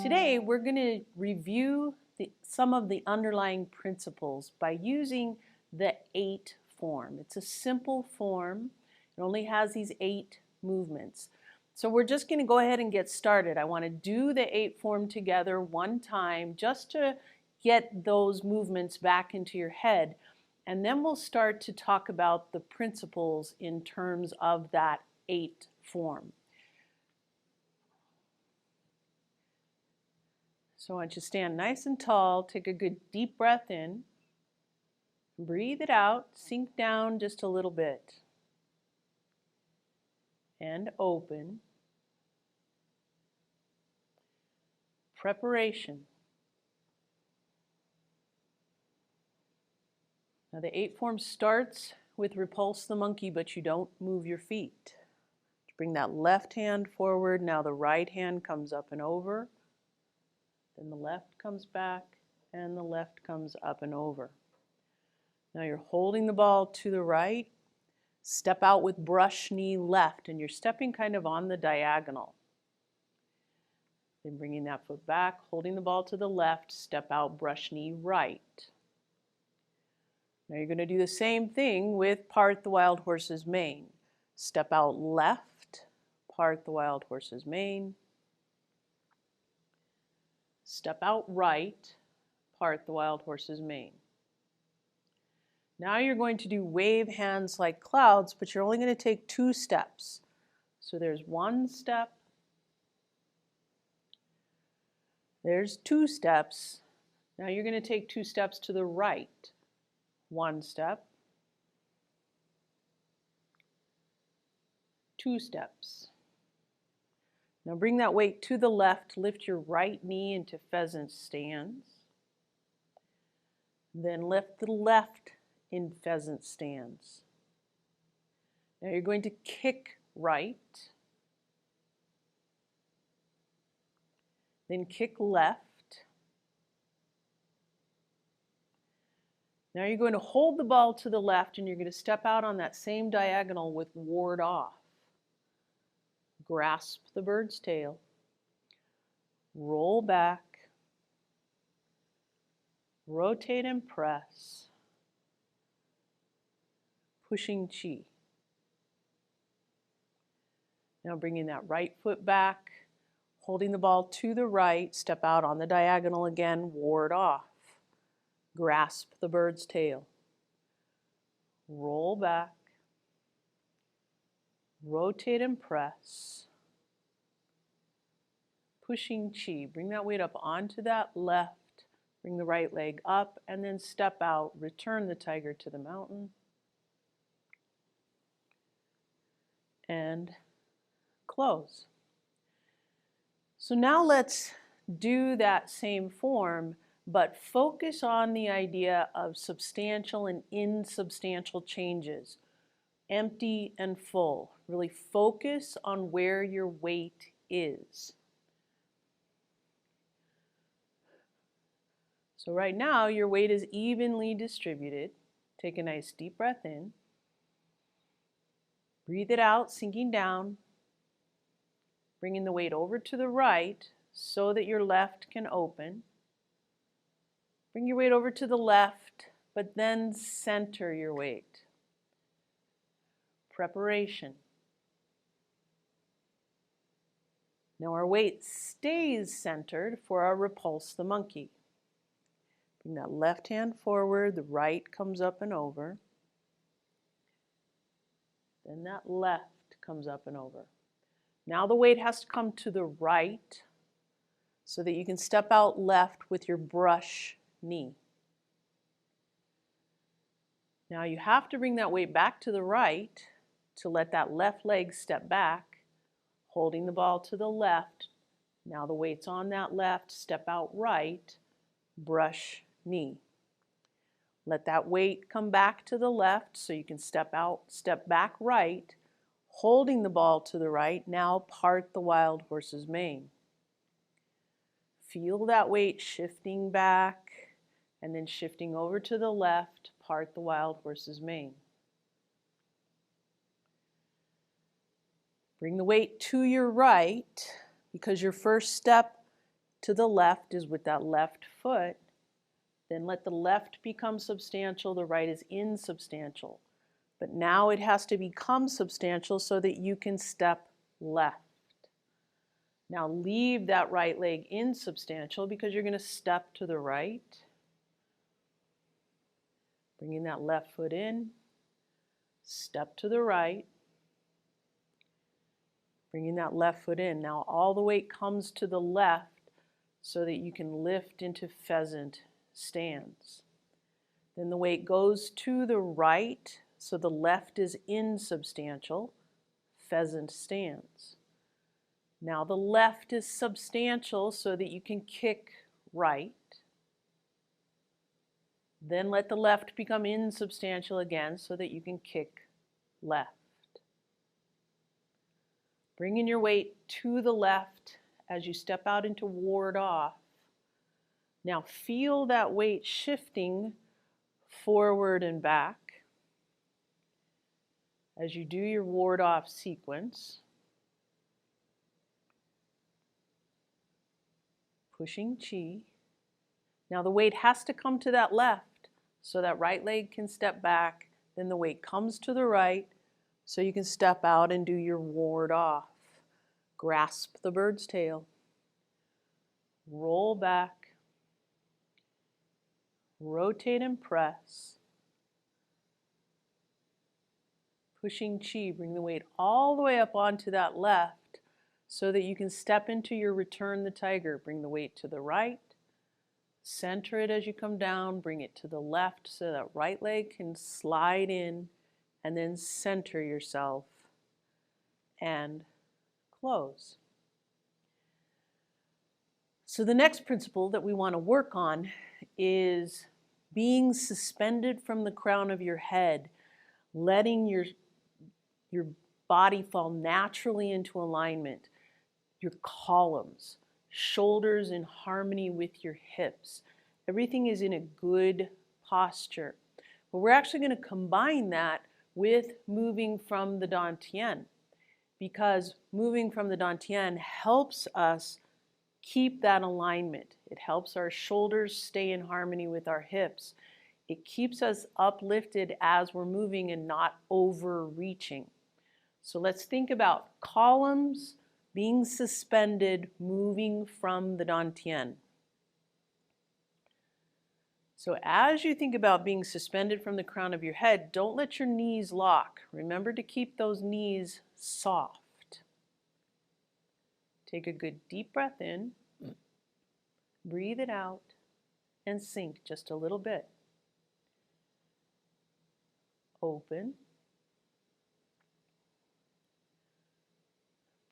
Today we're going to review some of the underlying principles by using the 8 form. It's a simple form. It only has these 8 movements. So we're just going to go ahead and get started. I want to do the 8 form together one time just to get those movements back into your head. And then we'll start to talk about the principles in terms of that 8 form. So I want you to stand nice and tall, take a good deep breath in, breathe it out, sink down just a little bit, and open. Preparation. Now the 8 form starts with repulse the monkey, but you don't move your feet. Bring that left hand forward, now the right hand comes up and over. Then the left comes back, and the left comes up and over. Now you're holding the ball to the right. Step out with brush knee left, and you're stepping kind of on the diagonal. Then bringing that foot back, holding the ball to the left, step out, brush knee right. Now you're going to do the same thing with part the wild horse's mane. Step out left, part the wild horse's mane. Step out right, part the wild horse's mane. Now you're going to do wave hands like clouds, but you're only going to take 2 steps. So there's 1 step, there's 2 steps. Now you're going to take 2 steps to the right. 1 step, 2 steps. Now bring that weight to the left, lift your right knee into pheasant stance. Then lift the left in pheasant stance. Now you're going to kick right, then kick left. Now you're going to hold the ball to the left and you're going to step out on that same diagonal with ward off. Grasp the bird's tail, roll back, rotate and press, pushing chi. Now bringing that right foot back, holding the ball to the right, step out on the diagonal again, ward off. Grasp the bird's tail, roll back, rotate and press, pushing chi. Bring that weight up onto that left, bring the right leg up, and then step out, return the tiger to the mountain, and close. So now let's do that same form, but focus on the idea of substantial and insubstantial changes. Empty and full. Really focus on where your weight is. So right now your weight is evenly distributed. Take a nice deep breath in. Breathe it out, sinking down. Bringing the weight over to the right so that your left can open. Bring your weight over to the left, but then center your weight. Preparation. Now our weight stays centered for our repulse the monkey. Bring that left hand forward, the right comes up and over. Then that left comes up and over. Now the weight has to come to the right so that you can step out left with your brush knee. Now you have to bring that weight back to the right to let that left leg step back, holding the ball to the left. Now the weight's on that left, step out right, brush knee. Let that weight come back to the left so you can step out, step back right, holding the ball to the right. Now part the wild horse's mane. Feel that weight shifting back and then shifting over to the left, part the wild horse's mane. Bring the weight to your right because your first step to the left is with that left foot. Then let the left become substantial, the right is insubstantial. But now it has to become substantial so that you can step left. Now leave that right leg insubstantial because you're going to step to the right. Bringing that left foot in, step to the right. Bringing that left foot in. Now all the weight comes to the left so that you can lift into pheasant stance. Then the weight goes to the right, so the left is insubstantial, pheasant stance. Now the left is substantial so that you can kick right. Then let the left become insubstantial again so that you can kick left. Bringing your weight to the left as you step out into ward off. Now feel that weight shifting forward and back as you do your ward off sequence. Pushing chi. Now the weight has to come to that left so that right leg can step back. Then the weight comes to the right so you can step out and do your ward off. Grasp the bird's tail. Roll back. Rotate and press. Pushing chi, bring the weight all the way up onto that left so that you can step into your return the tiger. Bring the weight to the right. Center it as you come down. Bring it to the left so that right leg can slide in, and then center yourself and close. So the next principle that we want to work on is being suspended from the crown of your head, letting your body fall naturally into alignment, your columns, shoulders in harmony with your hips. Everything is in a good posture. But we're actually going to combine that with moving from the Dantian, because moving from the Dantian helps us keep that alignment. It helps our shoulders stay in harmony with our hips. It keeps us uplifted as we're moving and not overreaching. So let's think about columns being suspended, moving from the Dantian. So as you think about being suspended from the crown of your head, don't let your knees lock. Remember to keep those knees soft. Take a good deep breath in, breathe it out, and sink just a little bit. Open.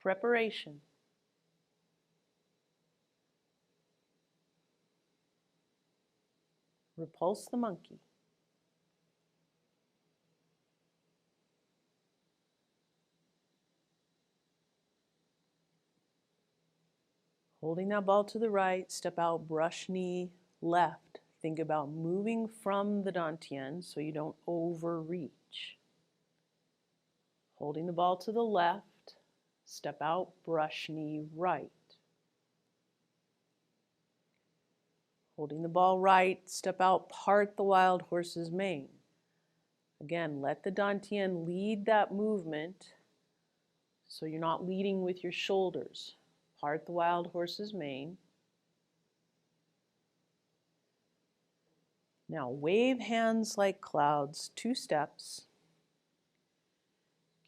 Preparation. Repulse the monkey. Holding that ball to the right, step out, brush knee left. Think about moving from the Dantian so you don't overreach. Holding the ball to the left, step out, brush knee right. Holding the ball right, step out, part the wild horse's mane. Again, let the Dantian lead that movement so you're not leading with your shoulders. Part the wild horse's mane. Now wave hands like clouds, 2 steps.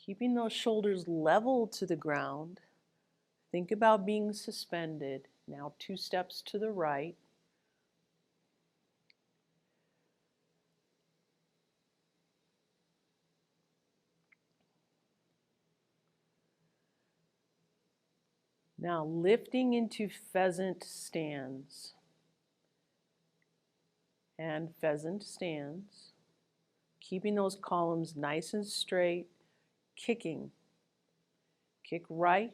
Keeping those shoulders level to the ground. Think about being suspended. Now 2 steps to the right. Now lifting into pheasant stance. And pheasant stance. Keeping those columns nice and straight. Kicking. Kick right.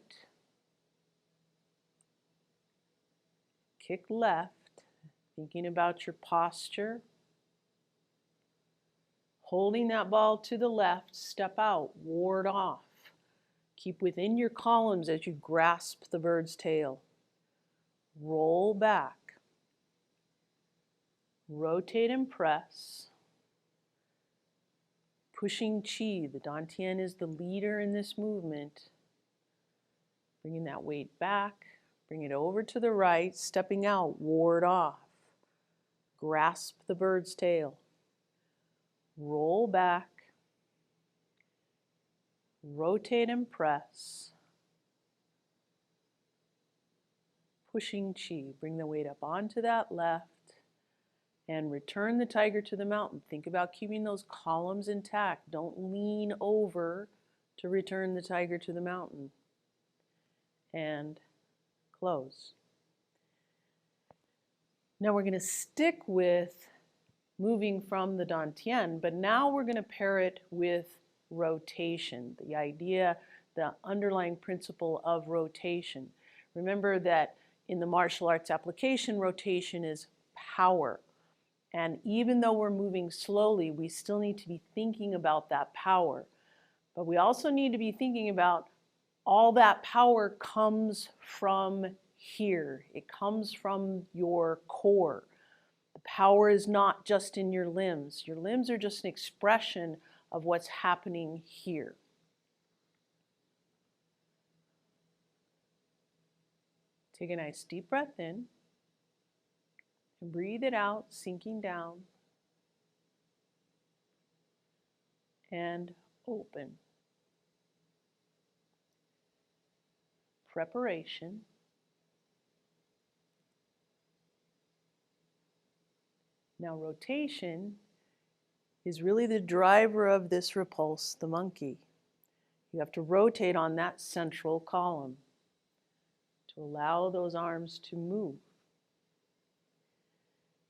Kick left. Thinking about your posture. Holding that ball to the left, step out, ward off. Keep within your columns as you grasp the bird's tail. roll back, rotate and press, pushing chi. The Dantian is the leader in this movement. Bringing that weight back, bring it over to the right, stepping out, ward off. Grasp the bird's tail. Roll back, rotate and press, pushing chi. Bring the weight up onto that left and return the tiger to the mountain. Think about keeping those columns intact. Don't lean over to return the tiger to the mountain. And close. Now we're going to stick with moving from the Dantian, but now we're going to pair it with rotation. The idea, the underlying principle of rotation. Remember that in the martial arts application, rotation is power. And even though we're moving slowly, we still need to be thinking about that power. But we also need to be thinking about all that power comes from here. It comes from your core. The power is not just in your limbs. Your limbs are just an expression of what's happening here. Take a nice deep breath in and breathe it out, sinking down and open. Preparation. Now rotation is really the driver of this repulse the monkey. You have to rotate on that central column to allow those arms to move.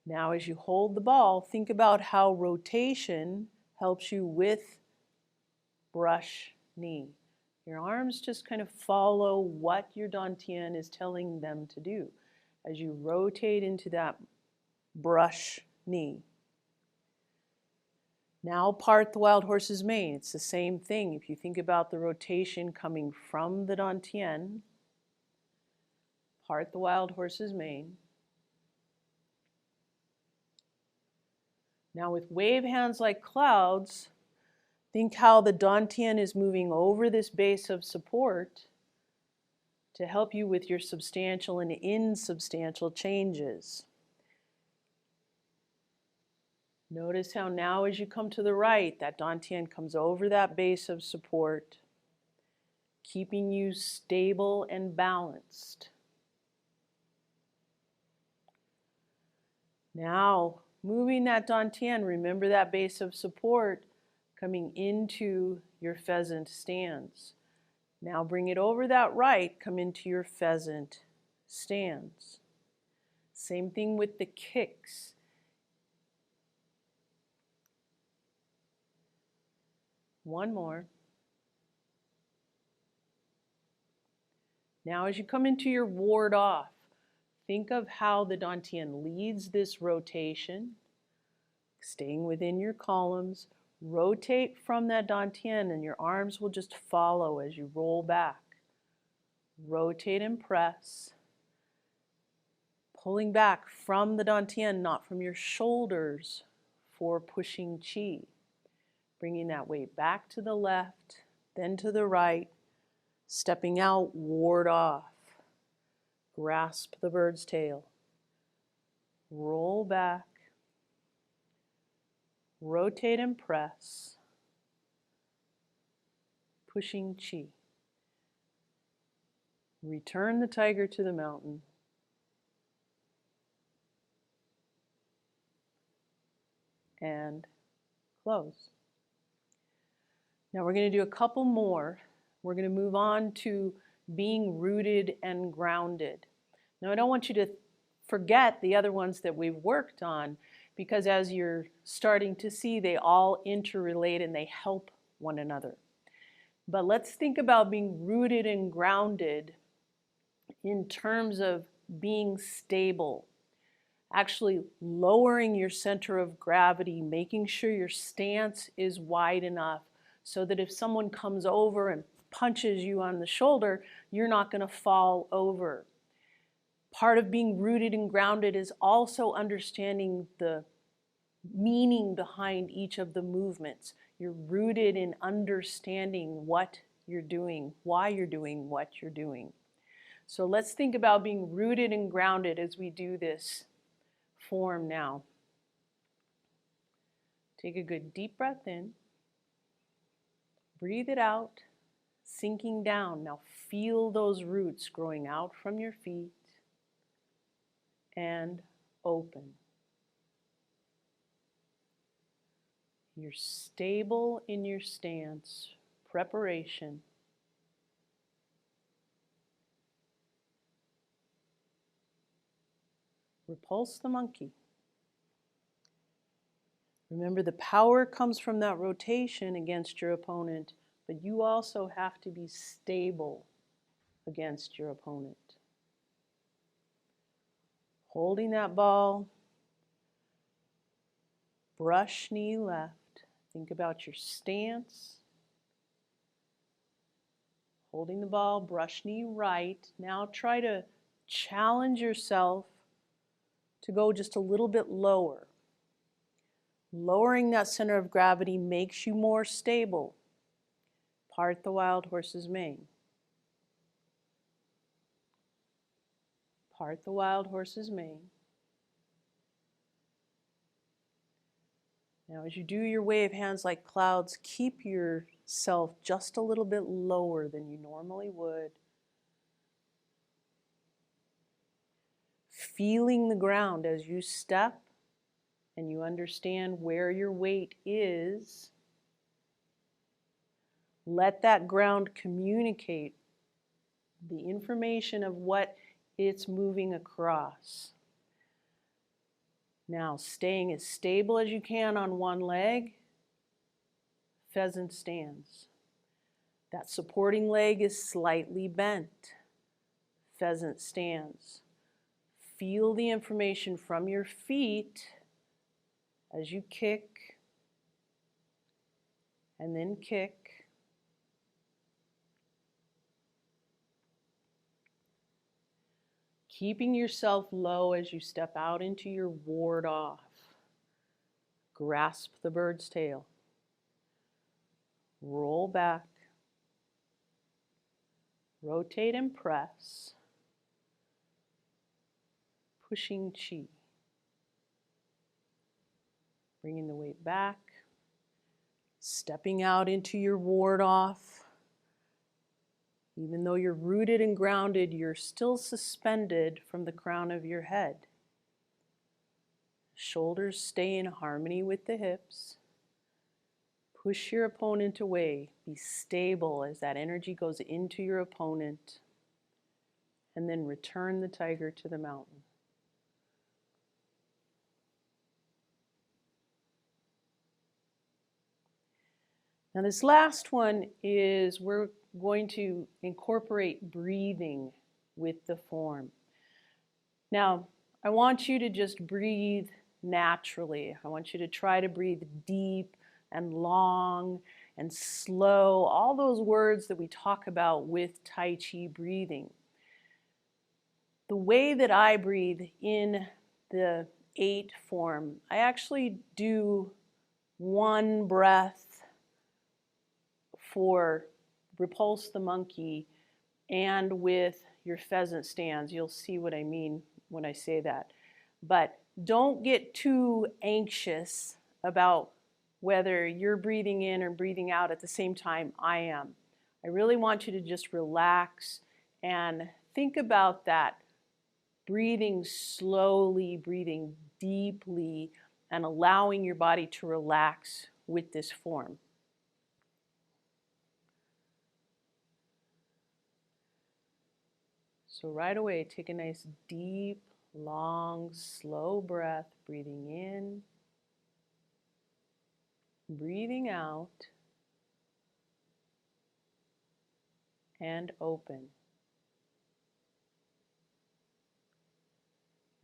Now as you hold the ball, think about how rotation helps you with brush knee. Your arms just kind of follow what your Dantian is telling them to do as you rotate into that brush knee. Now part the wild horse's mane. It's the same thing. If you think about the rotation coming from the Dantian, part the wild horse's mane. Now with wave hands like clouds, think how the Dantian is moving over this base of support to help you with your substantial and insubstantial changes. Notice how now as you come to the right, that Dantian comes over that base of support, keeping you stable and balanced. Now, moving that Dantian, remember that base of support coming into your pheasant stance. Now bring it over that right, come into your pheasant stance. Same thing with the kicks. One more. Now as you come into your ward off, think of how the Dantian leads this rotation, staying within your columns. Rotate from that Dantian and your arms will just follow as you roll back. Rotate and press. Pulling back from the Dantian, not from your shoulders, for pushing chi. Bringing that weight back to the left, then to the right, stepping out, ward off. Grasp the bird's tail. Roll back. Rotate and press. Pushing chi. Return the tiger to the mountain. And close. Now we're going to do a couple more. We're going to move on to being rooted and grounded. Now I don't want you to forget the other ones that we've worked on, because as you're starting to see, they all interrelate and they help one another. But let's think about being rooted and grounded in terms of being stable. Actually lowering your center of gravity, making sure your stance is wide enough so that if someone comes over and punches you on the shoulder, you're not going to fall over. Part of being rooted and grounded is also understanding the meaning behind each of the movements. You're rooted in understanding what you're doing, why you're doing what you're doing. So let's think about being rooted and grounded as we do this form now. Take a good deep breath in. Breathe it out, sinking down. Now feel those roots growing out from your feet and open. You're stable in your stance, preparation. Repulse the monkey. Remember, the power comes from that rotation against your opponent, but you also have to be stable against your opponent. Holding that ball, brush knee left. Think about your stance. Holding the ball, brush knee right. Now try to challenge yourself to go just a little bit lower. Lowering that center of gravity makes you more stable. Part the wild horse's mane. Part the wild horse's mane. Now as you do your wave hands like clouds, keep yourself just a little bit lower than you normally would. Feeling the ground as you step and you understand where your weight is. Let that ground communicate the information of what it's moving across. Now, staying as stable as you can on one leg, pheasant stance. That supporting leg is slightly bent, pheasant stance. Feel the information from your feet as you kick and then kick. Keeping yourself low as you step out into your ward off. Grasp the bird's tail. Roll back. Rotate and press. Pushing chi. Bringing the weight back. Stepping out into your ward off. Even though you're rooted and grounded, you're still suspended from the crown of your head. Shoulders stay in harmony with the hips. Push your opponent away. Be stable as that energy goes into your opponent. And then return the tiger to the mountain. Now this last one is we're going to incorporate breathing with the form. Now, I want you to just breathe naturally. I want you to try to breathe deep and long and slow, all those words that we talk about with Tai Chi breathing. The way that I breathe in the 8 form, I actually do one breath for repulse the monkey and with your pheasant stance. You'll see what I mean when I say that. But don't get too anxious about whether you're breathing in or breathing out at the same time I am. I really want you to just relax and think about that. Breathing slowly, breathing deeply, and allowing your body to relax with this form. So right away, take a nice deep, long, slow breath, breathing in, breathing out, and open.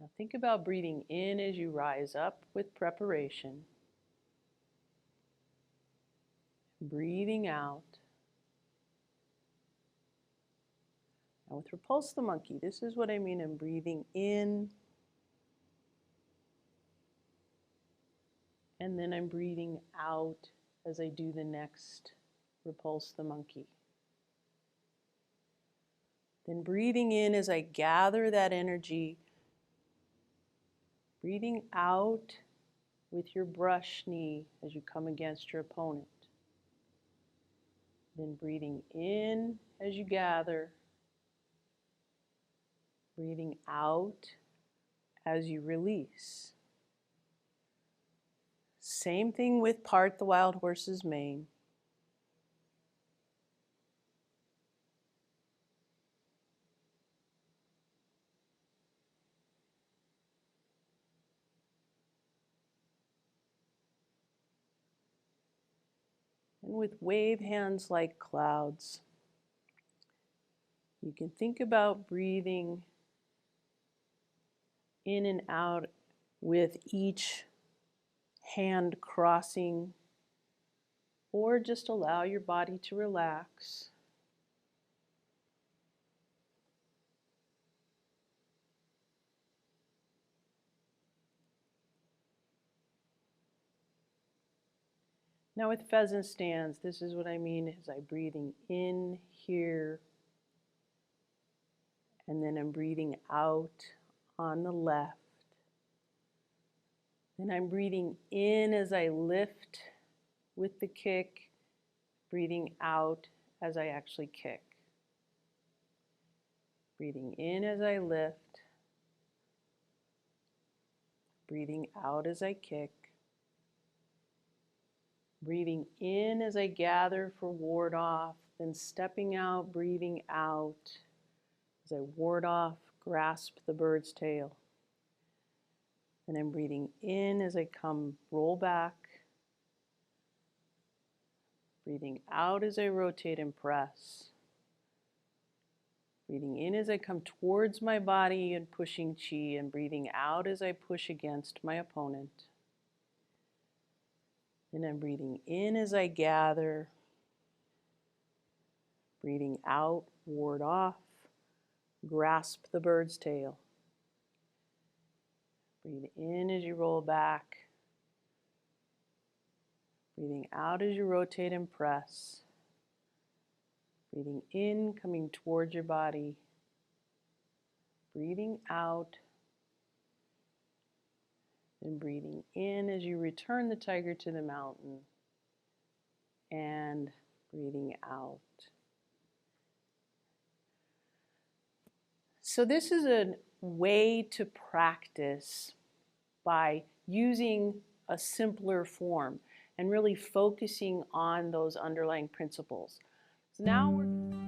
Now think about breathing in as you rise up with preparation, breathing out. Now with repulse the monkey, this is what I mean. I'm breathing in, and then I'm breathing out as I do the next repulse the monkey. Then breathing in as I gather that energy, breathing out with your brush knee as you come against your opponent. Then breathing in as you gather, breathing out as you release. Same thing with part the wild horse's mane. And with wave hands like clouds, you can think about breathing in and out with each hand crossing, or just allow your body to relax. Now with pheasant stands, this is what I mean is I'm breathing in here, and then I'm breathing out on the left. Then I'm breathing in as I lift with the kick, breathing out as I actually kick. Breathing in as I lift, breathing out as I kick. Breathing in as I gather for ward off, then stepping out, breathing out as I ward off, grasp the bird's tail. And I'm breathing in as I come roll back, breathing out as I rotate and press. Breathing in as I come towards my body and pushing chi, and breathing out as I push against my opponent. And I'm breathing in as I gather, breathing out, ward off, grasp the bird's tail. Breathe in as you roll back, breathing out as you rotate and press. Breathing in, coming towards your body, breathing out, and breathing in as you return the tiger to the mountain, and breathing out. So this is a way to practice by using a simpler form and really focusing on those underlying principles. So now we're